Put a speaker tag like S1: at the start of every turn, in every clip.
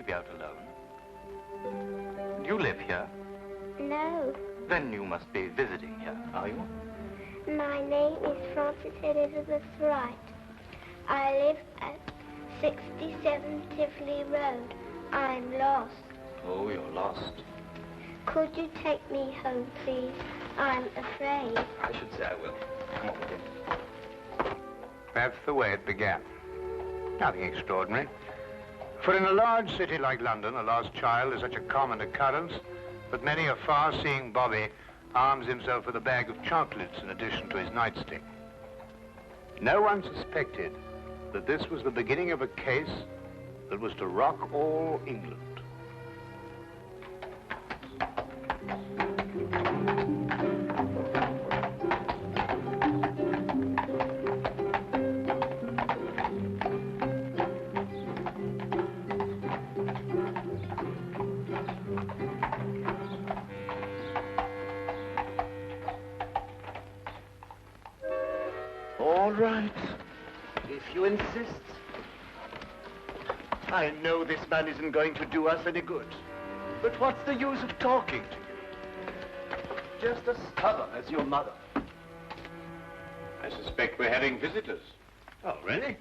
S1: be out alone. Do you live here?
S2: No.
S1: Then you must be visiting here, are you?
S2: My name is Frances Elizabeth Wright. I live at 67 Tivoli Road. I'm lost.
S1: Oh, you're lost.
S2: Could you take me home, please? I'm afraid.
S1: I should say I will. Come on with you.
S3: That's the way it began. Nothing extraordinary. For in a large city like London, a lost child is such a common occurrence that many a far-seeing bobby arms himself with a bag of chocolates in addition to his nightstick. No one suspected that this was the beginning of a case that was to rock all England.
S4: All right, if you insist. I know this man isn't going to do us any good. But what's the use of talking to you? Just as stubborn as your mother.
S3: I suspect we're having visitors. Oh, really?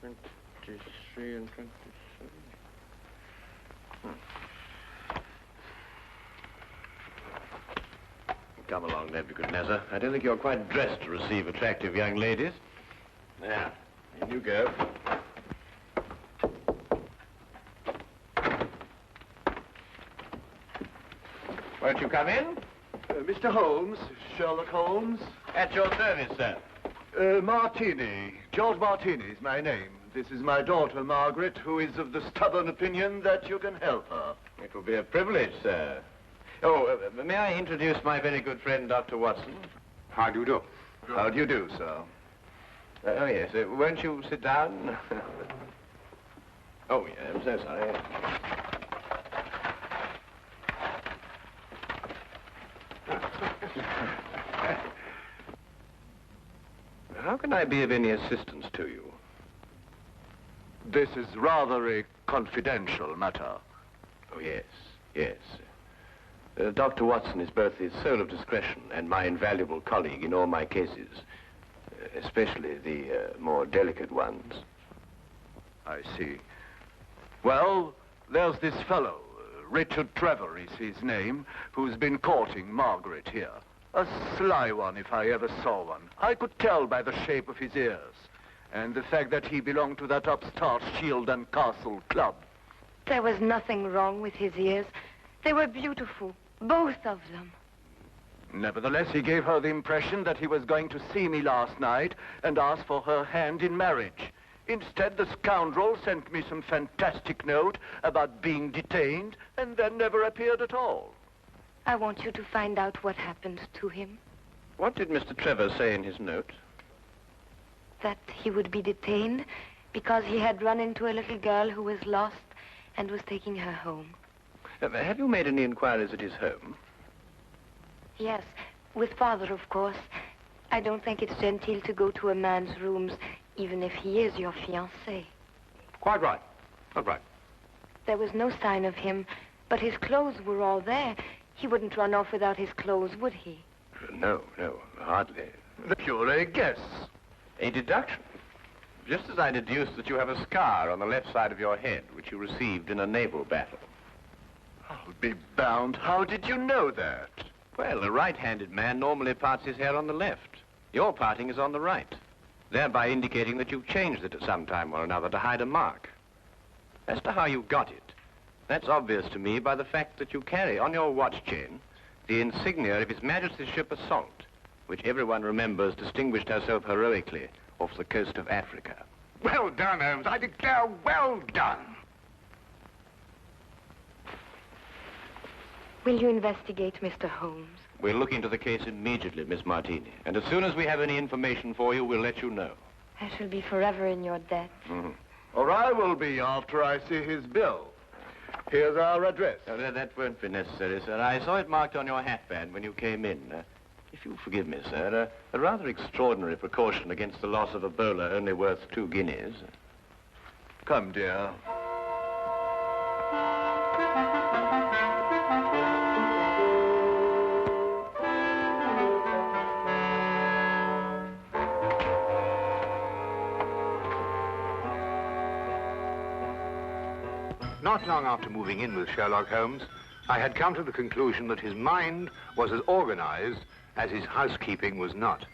S4: 23 and 27.
S5: Come along, Nebuchadnezzar. I don't think you're quite dressed to receive attractive young ladies. There, in you go. Won't you come in?
S4: Mr. Holmes, Sherlock Holmes.
S5: At your service, sir.
S4: Martini. George Martini is my name. This is my daughter, Margaret, who is of the stubborn opinion that you can help her.
S5: It will be a privilege, sir. Oh, may I introduce my very good friend, Dr. Watson?
S3: How do you do?
S4: How do you do, sir?
S5: Oh, yes. Won't you sit down? Oh, yeah, I'm so sorry. How can I be of any assistance to you?
S4: This is rather a confidential matter.
S5: Oh, yes, yes. Dr. Watson is both the soul of discretion and my invaluable colleague in all my cases, especially the more delicate ones.
S4: I see. Well, there's this fellow, Richard Trevor is his name, who's been courting Margaret here. A sly one, if I ever saw one. I could tell by the shape of his ears, and the fact that he belonged to that upstart Shield and Castle club.
S6: There was nothing wrong with his ears. They were beautiful, both of them.
S4: Nevertheless, he gave her the impression that he was going to see me last night and ask for her hand in marriage. Instead, the scoundrel sent me some fantastic note about being detained and then never appeared at all.
S6: I want you to find out what happened to him.
S5: What did Mr. Trevor say in his note?
S6: That he would be detained because he had run into a little girl who was lost and was taking her home.
S5: Have you made any inquiries at his home?
S6: Yes, with Father, of course. I don't think it's genteel to go to a man's rooms, even if he is your fiancé.
S3: Quite right. Quite right.
S6: There was no sign of him, but his clothes were all there. He wouldn't run off without his clothes, would he?
S5: No, hardly.
S4: Pure a guess.
S5: A deduction. Just as I deduced that you have a scar on the left side of your head, which you received in a naval battle.
S4: I'll be bound. How did you know that?
S5: Well, a right-handed man normally parts his hair on the left. Your parting is on the right, thereby indicating that you've changed it at some time or another to hide a mark. As to how you got it, that's obvious to me by the fact that you carry on your watch chain the insignia of His Majesty's ship Assault, which everyone remembers distinguished herself heroically off the coast of Africa.
S3: Well done, Holmes. I declare, well done.
S6: Will you investigate, Mr. Holmes?
S5: We'll look into the case immediately, Miss Martini. And as soon as we have any information for you, we'll let you know.
S6: I shall be forever in your debt.
S5: Mm-hmm.
S4: Or I will be after I see his bill. Here's our address.
S5: Oh, that won't be necessary, sir. I saw it marked on your hatband when you came in. If you'll forgive me, sir, a rather extraordinary precaution against the loss of a bowler only worth 2 guineas.
S4: Come, dear.
S3: Not long after moving in with Sherlock Holmes, I had come to the conclusion that his mind was as organized as his housekeeping was not.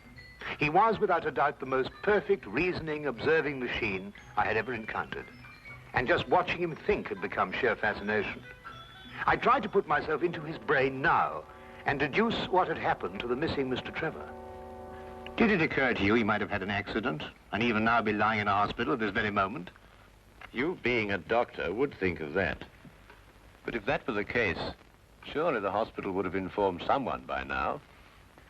S3: He was, without a doubt, the most perfect reasoning, observing machine I had ever encountered. And just watching him think had become sheer fascination. I tried to put myself into his brain now and deduce what had happened to the missing Mr. Trevor. Did it occur to you he might have had an accident and even now be lying in a hospital at this very moment?
S5: You, being a doctor, would think of that. But if that were the case, surely the hospital would have informed someone by now.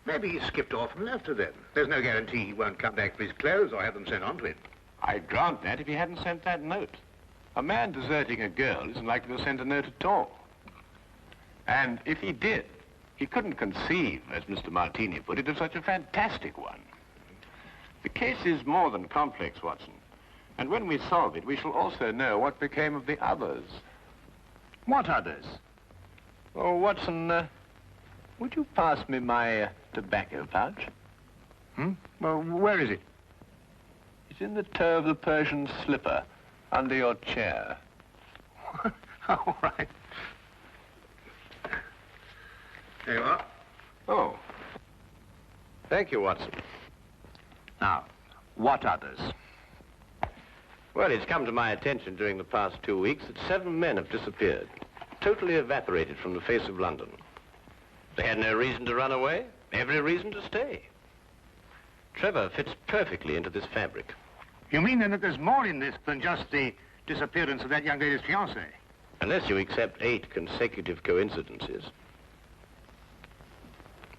S3: Maybe he skipped off and left her then. There's no guarantee he won't come back for his clothes or have them sent on to him.
S5: I'd grant that if he hadn't sent that note. A man deserting a girl isn't likely to send a note at all. And if he did, he couldn't conceive, as Mr. Martini put it, of such a fantastic one. The case is more than complex, Watson. And when we solve it, we shall also know what became of the others.
S3: What others?
S5: Oh, Watson, would you pass me my tobacco pouch?
S3: Well, where is it?
S5: It's in the toe of the Persian slipper, under your chair.
S3: All right. There you are.
S5: Oh. Thank you, Watson.
S3: Now, what others?
S5: Well, it's come to my attention during the past 2 weeks that 7 men have disappeared, totally evaporated from the face of London. They had no reason to run away, every reason to stay. Trevor fits perfectly into this fabric.
S3: You mean then that there's more in this than just the disappearance of that young lady's fiancé?
S5: Unless you accept 8 consecutive coincidences.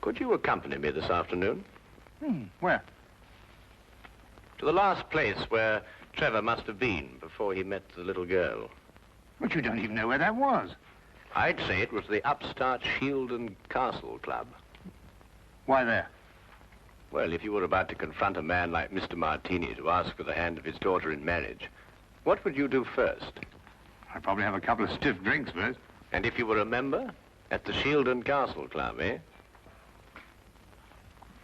S5: Could you accompany me this afternoon?
S3: Where?
S5: To the last place where Trevor must have been before he met the little girl.
S3: But you don't even know where that was.
S5: I'd say it was the upstart Shield and Castle Club.
S3: Why there?
S5: Well, if you were about to confront a man like Mr. Martini to ask for the hand of his daughter in marriage, what would you do first?
S3: I'd probably have a couple of stiff drinks first.
S5: And if you were a member? At the Shield and Castle Club, eh?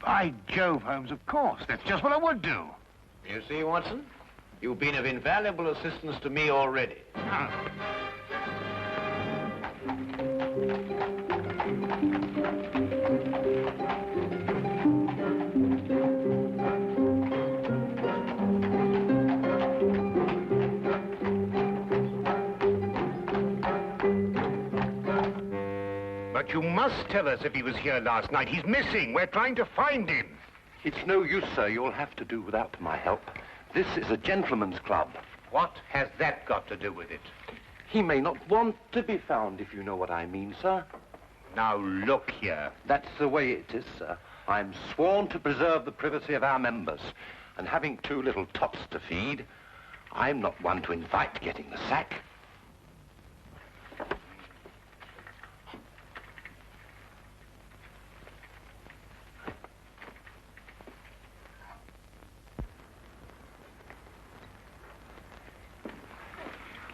S3: By Jove, Holmes, of course. That's just what I would do.
S5: You see, Watson? You've been of invaluable assistance to me already.
S3: But you must tell us if he was here last night. He's missing. We're trying to find him.
S4: It's no use, sir. You'll have to do without my help. This is a gentleman's club.
S3: What has that got to do with it?
S4: He may not want to be found, if you know what I mean, sir.
S3: Now, look here.
S4: That's the way it is, sir. I'm sworn to preserve the privacy of our members. And having 2 little tots to feed, I'm not one to invite getting the sack.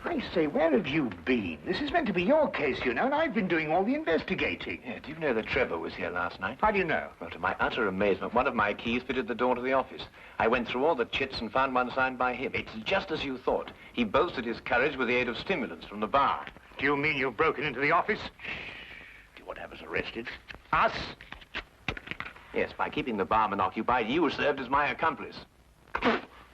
S3: I say, where have you been? This is meant to be your case, you know, and I've been doing all the investigating.
S5: Yeah, do you know that Trevor was here last night?
S3: How do you know?
S5: Well, to my utter amazement, one of my keys fitted the door to the office. I went through all the chits and found one signed by him. It's just as you thought. He boasted his courage with the aid of stimulants from the bar.
S3: Do you mean you've broken into the office?
S5: Do you want to have us arrested?
S3: Us?
S5: Yes, by keeping the barman occupied, you served as my accomplice.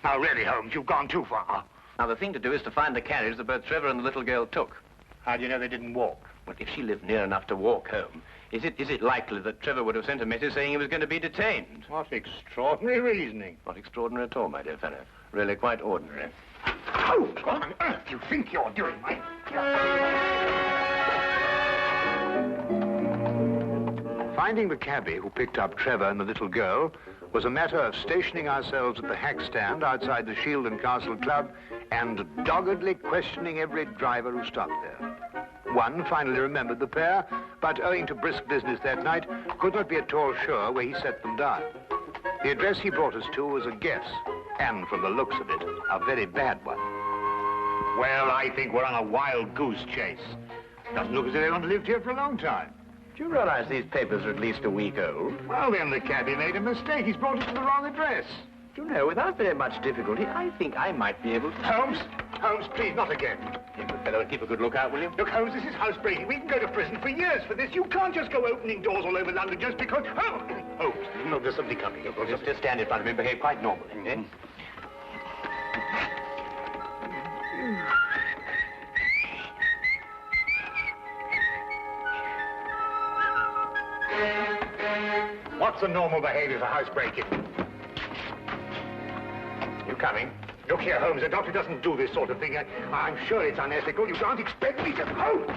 S3: Now, really, Holmes, you've gone too far.
S5: Now, the thing to do is to find the carriage that both Trevor and the little girl took.
S3: How do you know they didn't walk?
S5: Well, if she lived near enough to walk home, is it likely that Trevor would have sent a message saying he was going to be detained?
S3: What extraordinary reasoning.
S5: Not extraordinary at all, my dear fellow. Really quite ordinary.
S3: Holmes, what on earth do you think you're doing, mate? Finding the cabbie who picked up Trevor and the little girl was a matter of stationing ourselves at the hack stand outside the Shield and Castle Club and doggedly questioning every driver who stopped there. One finally remembered the pair, but owing to brisk business that night, could not be at all sure where he set them down. The address he brought us to was a guess, and from the looks of it, a very bad one. Well, I think we're on a wild goose chase. Doesn't look as if anyone lived here for a long time.
S5: Do you realize these papers are at least a week old?
S3: Well, then the cabbie made a mistake. He's brought us to the wrong address.
S5: Do you know, without very much difficulty, I think I might be able to...
S3: Holmes, Holmes, please, not again.
S5: You good fellow, keep a good lookout, will you?
S3: Look, Holmes, this is housebreaking. We can go to prison for years for this. You can't just go opening doors all over London just because... Oh, Holmes, no, there's somebody coming.
S5: Just stand in front of me and behave quite normally, eh?
S3: What's the normal behavior for housebreaking?
S5: You coming?
S3: Look here, Holmes, a doctor doesn't do this sort of thing. I'm sure it's unethical. You can't expect me to... Holmes!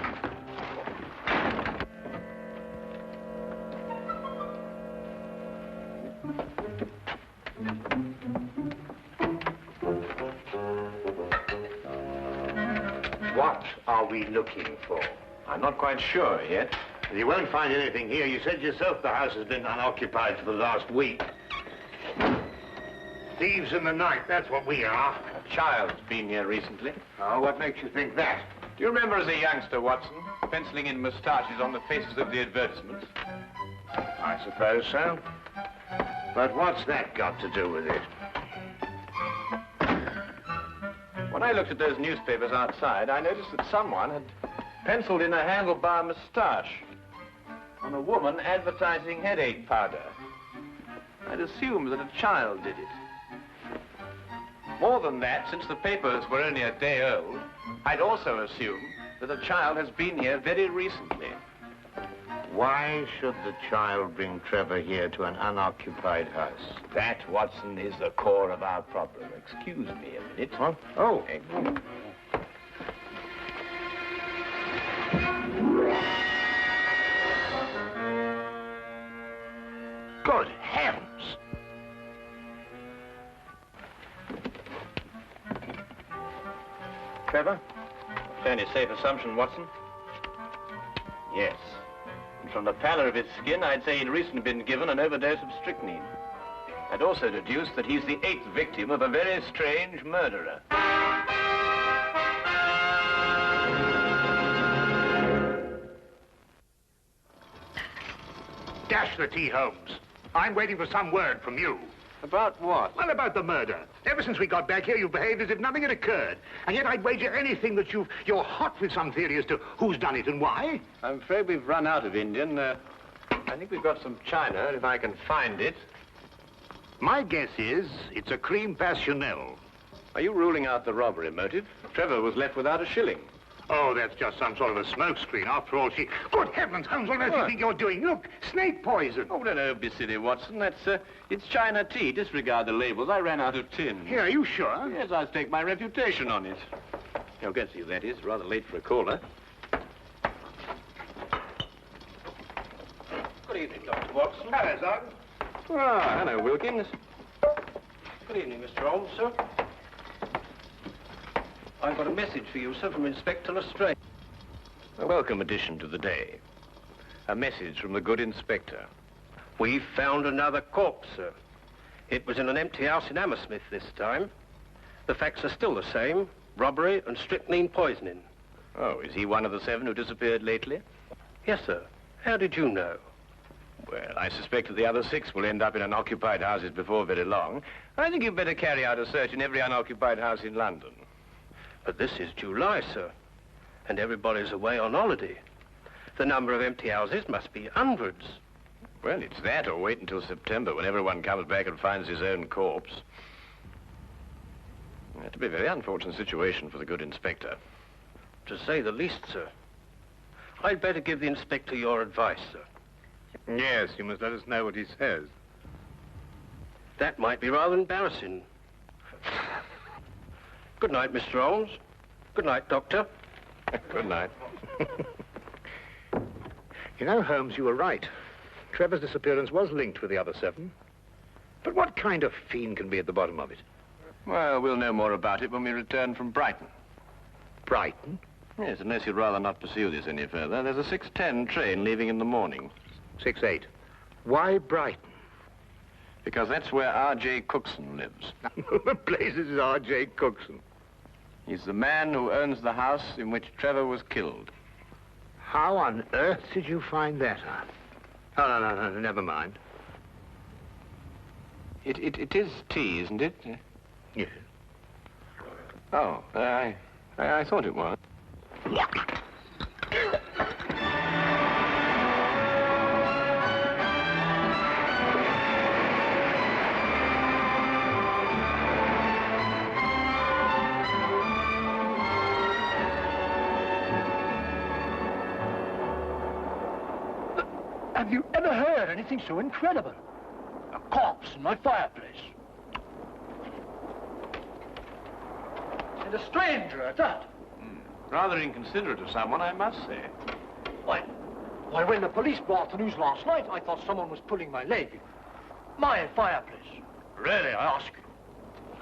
S3: What are we looking for?
S5: I'm not quite sure yet.
S3: You won't find anything here. You said yourself the house has been unoccupied for the last week. Thieves in the night, that's what we are.
S5: A child's been here recently.
S3: Oh, what makes you think that?
S5: Do you remember as a youngster, Watson, penciling in moustaches on the faces of the advertisements?
S3: I suppose so. But what's that got to do with it?
S5: When I looked at those newspapers outside, I noticed that someone had penciled in a handlebar moustache on a woman advertising headache powder. I'd assumed that a child did it. More than that, since the papers were only a day old, I'd also assumed that a child has been here very recently.
S3: Why should the child bring Trevor here to an unoccupied house?
S5: That, Watson, is the core of our problem. Excuse me a minute.
S3: Huh? Oh. Good heavens! Trevor?
S5: Fairly safe assumption, Watson. Yes. And from the pallor of his skin, I'd say he'd recently been given an overdose of strychnine. I'd also deduce that he's the 8th victim of a very strange murderer.
S3: Dash the tea, Holmes. I'm waiting for some word from you.
S5: About what?
S3: Well, about the murder. Ever since we got back here, you've behaved as if nothing had occurred. And yet I'd wager anything that you're hot with some theory as to who's done it and why.
S5: I'm afraid we've run out of Indian. I think we've got some china, if I can find it.
S3: My guess is it's a cream passionnel.
S5: Are you ruling out the robbery motive? Trevor was left without a shilling.
S3: Oh, that's just some sort of a smokescreen. After all, Good heavens, Holmes, what do you think you're doing? Look, snake poison.
S5: Oh, no, be silly, Watson. It's China tea. Disregard the labels. I ran out of tin.
S3: Here, are you sure?
S5: Yes, I'll stake my reputation on it. You'll get to see who that is. Rather late for a caller. Good evening, Dr. Watson.
S3: Hello, Sergeant.
S5: Ah, hello, Wilkins. Good evening, Mr. Holmes, sir. I've got a message for you, sir, from Inspector Lestrade. A welcome addition to the day. A message from the good inspector.
S7: We've found another corpse, sir. It was in an empty house in Hammersmith this time. The facts are still the same. Robbery and strychnine poisoning.
S5: Oh, is he one of the 7 who disappeared lately?
S7: Yes, sir. How did you know?
S5: Well, I suspect that the other 6 will end up in unoccupied houses before very long. I think you'd better carry out a search in every unoccupied house in London.
S7: But this is July, sir, and everybody's away on holiday. The number of empty houses must be hundreds.
S5: Well, it's that, or wait until September, when everyone comes back and finds his own corpse. It'd be a very unfortunate situation for the good inspector.
S7: To say the least, sir. I'd better give the inspector your advice, sir.
S3: Yes, you must let us know what he says.
S7: That might be rather embarrassing. Good night, Mr. Holmes. Good night, Doctor.
S5: Good night.
S3: You know, Holmes, you were right. Trevor's disappearance was linked with the other 7. But what kind of fiend can be at the bottom of it?
S5: Well, we'll know more about it when we return from Brighton.
S3: Brighton?
S5: Yes, unless you'd rather not pursue this any further. There's a 6:10 train leaving in the morning.
S3: 6:08. Why Brighton?
S5: Because that's where R.J. Cookson lives.
S3: The place is R.J. Cookson.
S5: He's the man who owns the house in which Trevor was killed.
S3: How on earth did you find that out? Oh, no, never mind.
S5: It is tea, isn't it?
S3: Yes.
S5: Oh, I thought it was.
S8: Have you ever heard anything so incredible? A corpse in my fireplace. And a stranger at that.
S5: Rather inconsiderate of someone, I must say.
S8: Why, when the police brought the news last night, I thought someone was pulling my leg. My fireplace. Really, I ask you.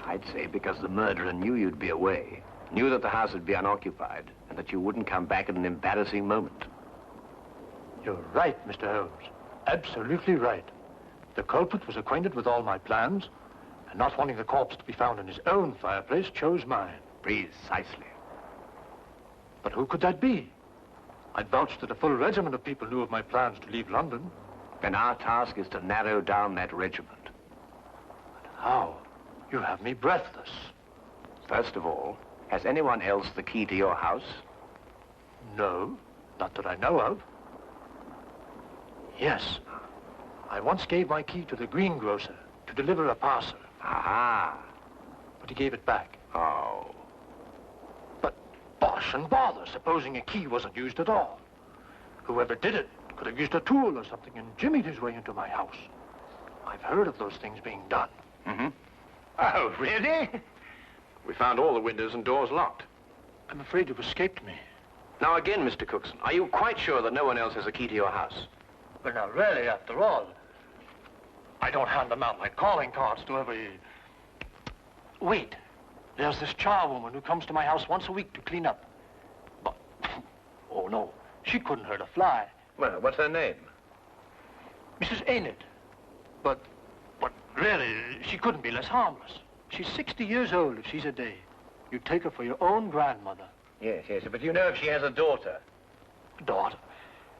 S5: I'd say because the murderer knew you'd be away, knew that the house would be unoccupied, and that you wouldn't come back at an embarrassing moment.
S8: You're right, Mr. Holmes. Absolutely right. The culprit was acquainted with all my plans, and not wanting the corpse to be found in his own fireplace, chose mine.
S5: Precisely.
S8: But who could that be? I'd vouch that a full regiment of people knew of my plans to leave London.
S5: Then our task is to narrow down that regiment.
S8: But how? You have me breathless.
S5: First of all, has anyone else the key to your house?
S8: No, not that I know of. Yes. I once gave my key to the greengrocer to deliver a parcel.
S5: Aha.
S8: But he gave it back.
S5: Oh.
S8: But bosh and bother, supposing a key wasn't used at all. Whoever did it could have used a tool or something and jimmied his way into my house. I've heard of those things being done.
S5: Mm-hmm. Oh, really? We found all the windows and doors locked.
S8: I'm afraid you've escaped me.
S5: Now again, Mr. Cookson, are you quite sure that no one else has a key to your house?
S8: But now, really, after all, I don't hand them out like calling cards to every... Wait. There's this charwoman who comes to my house once a week to clean up. But, oh no, she couldn't hurt a fly.
S5: Well, what's her name?
S8: Mrs. Enid. But really, she couldn't be less harmless. She's 60 years old if she's a day. You'd take her for your own grandmother.
S5: Yes, but you know if she has a daughter?
S8: Daughter?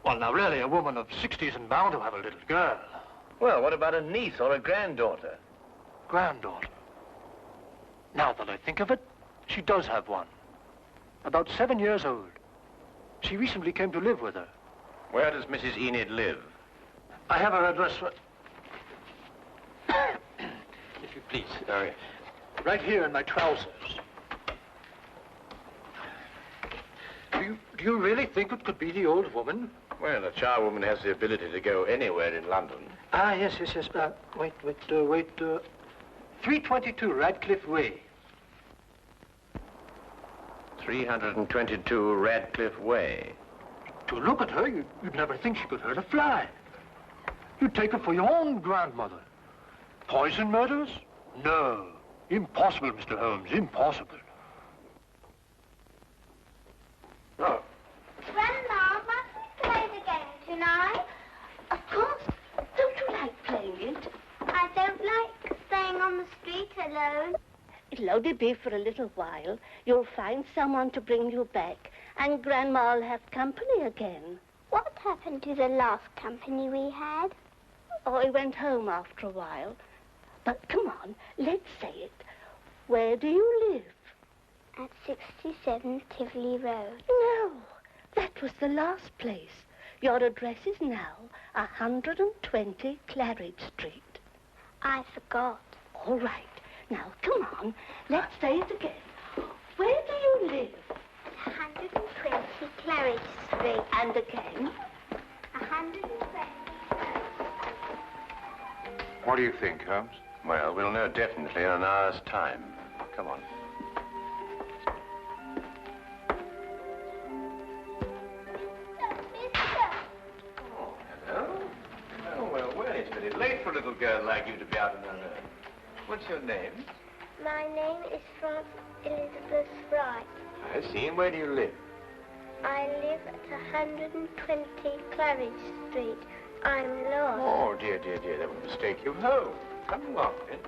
S8: Well, now, really, a woman of 60 isn't bound to have a little girl.
S5: Well, what about a niece or a granddaughter?
S8: Granddaughter. Now that I think of it, she does have one. About 7 years old. She recently came to live with her.
S5: Where does Mrs. Enid live?
S8: I have her address if you please. Right here in my trousers. Do you really think it could be the old woman?
S5: Well, a charwoman has the ability to go anywhere in London.
S8: Ah, yes. Wait. 322 Radcliffe Way.
S5: 322 Radcliffe Way.
S8: To look at her, you'd never think she could hurt a fly. You'd take her for your own grandmother. Poison murders? No. Impossible, Mr. Holmes, impossible.
S5: Oh.
S2: Grandma, must we play the game tonight?
S6: Of course. Don't you like playing it?
S2: I don't like staying on the street alone.
S9: It'll only be for a little while. You'll find someone to bring you back, and Grandma'll have company again.
S2: What happened to the last company we had?
S9: Oh, he went home after a while. But come on, let's say it. Where do you live?
S2: At 67 Tivoli Road.
S9: No, that was the last place. Your address is now 120 Claridge Street.
S2: I forgot.
S9: All right. Now, come on. Let's say it again. Where do you live?
S2: At 120 Claridge Street.
S9: And again?
S2: 120.
S3: What do you think, Holmes?
S5: Well, we'll know definitely in an hour's time. Come on. Oh, hello. Oh, well, it's pretty late for a little girl like you to be out on her own. What's your name?
S2: My name is Frances Elizabeth Wright.
S5: I see. And where do you live?
S2: I live at 120 Claridge Street. I'm lost.
S5: Oh, dear. That would mistake you home. Come along, then.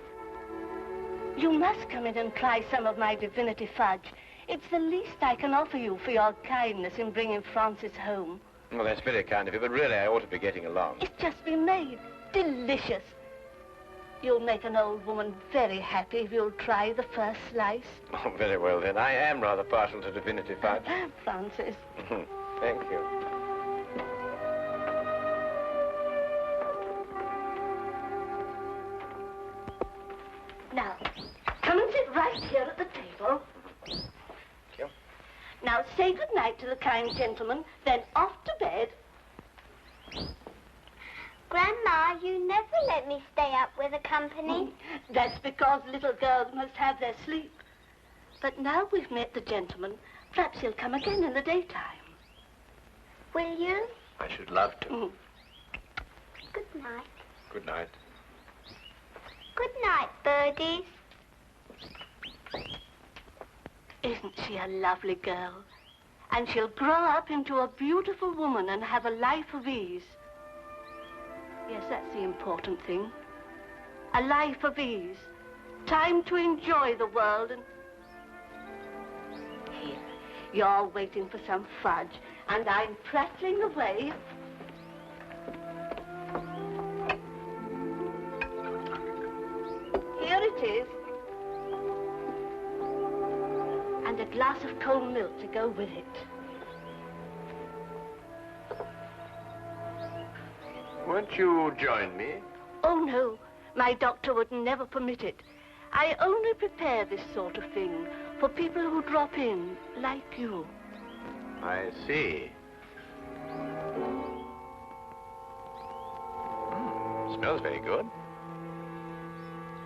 S9: You must come in and try some of my divinity fudge. It's the least I can offer you for your kindness in bringing Francis home.
S5: Well, that's very kind of you, but really I ought to be getting along.
S9: It's just been made. Delicious. You'll make an old woman very happy if you'll try the first slice.
S5: Oh, very well, then. I am rather partial to divinity fudge.
S9: Francis.
S5: Thank you.
S9: Now, come and sit right here at the table.
S5: Thank you.
S9: Now, say good night to the kind gentleman, then off to bed.
S2: Grandma, you never let me stay up with the company.
S9: That's because little girls must have their sleep. But now we've met the gentleman, perhaps he'll come again in the daytime.
S2: Will you?
S5: I should love to.
S2: Good night.
S5: Good night.
S2: Good night, birdies.
S9: Isn't she a lovely girl? And she'll grow up into a beautiful woman and have a life of ease. Yes, that's the important thing. A life of ease. Time to enjoy the world and... Here, you're waiting for some fudge, and I'm prattling away. Here it is. And a glass of cold milk to go with it.
S5: Won't you join me?
S9: Oh, no. My doctor would never permit it. I only prepare this sort of thing for people who drop in, like you.
S5: I see. Smells very good.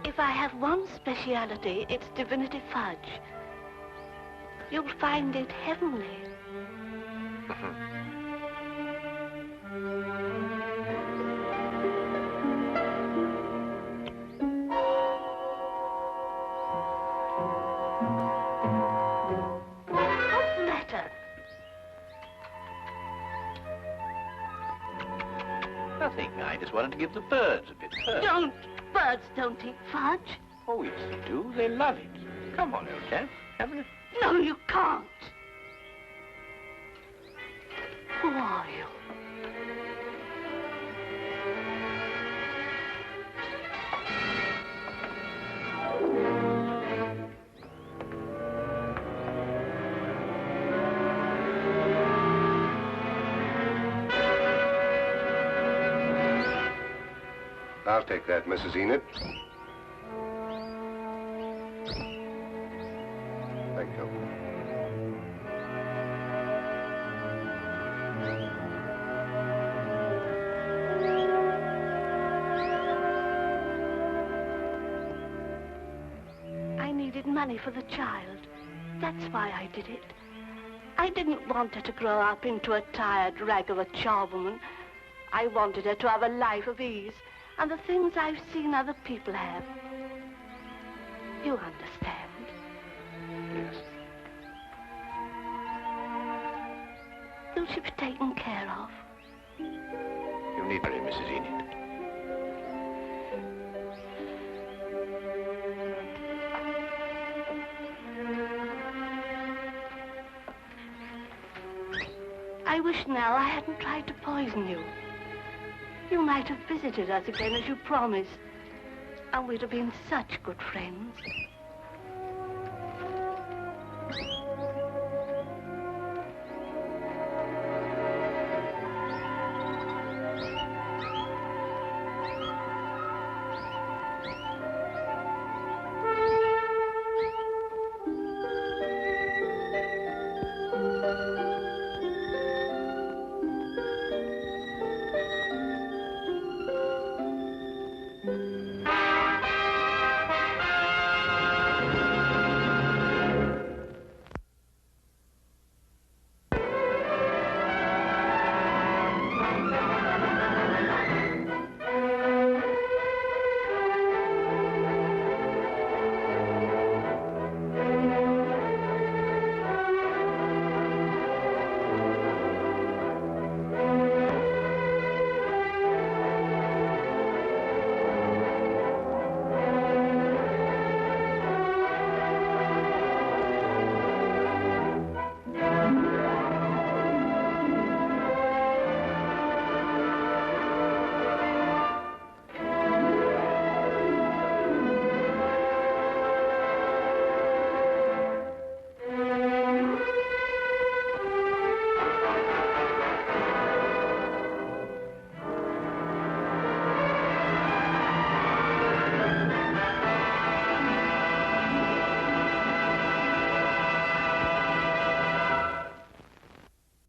S9: If I have one speciality, it's divinity fudge. You'll find it heavenly. What's the matter?
S5: Nothing. I just wanted to give the birds a bit first.
S9: Don't! Birds don't eat fudge.
S5: Oh, yes, they do. They love it. Come on, old chap. Have a...
S9: No, you can't. Who are you?
S10: I'll take that, Mrs. Enid. Thank you.
S9: I needed money for the child. That's why I did it. I didn't want her to grow up into a tired rag of a charwoman. I wanted her to have a life of ease and the things I've seen other people have. You understand?
S10: Yes.
S9: Will she be taken care of?
S5: You need worry, Mrs. Enid.
S9: I wish now I hadn't tried to poison you. You might have visited us again as you promised, and we'd have been such good friends.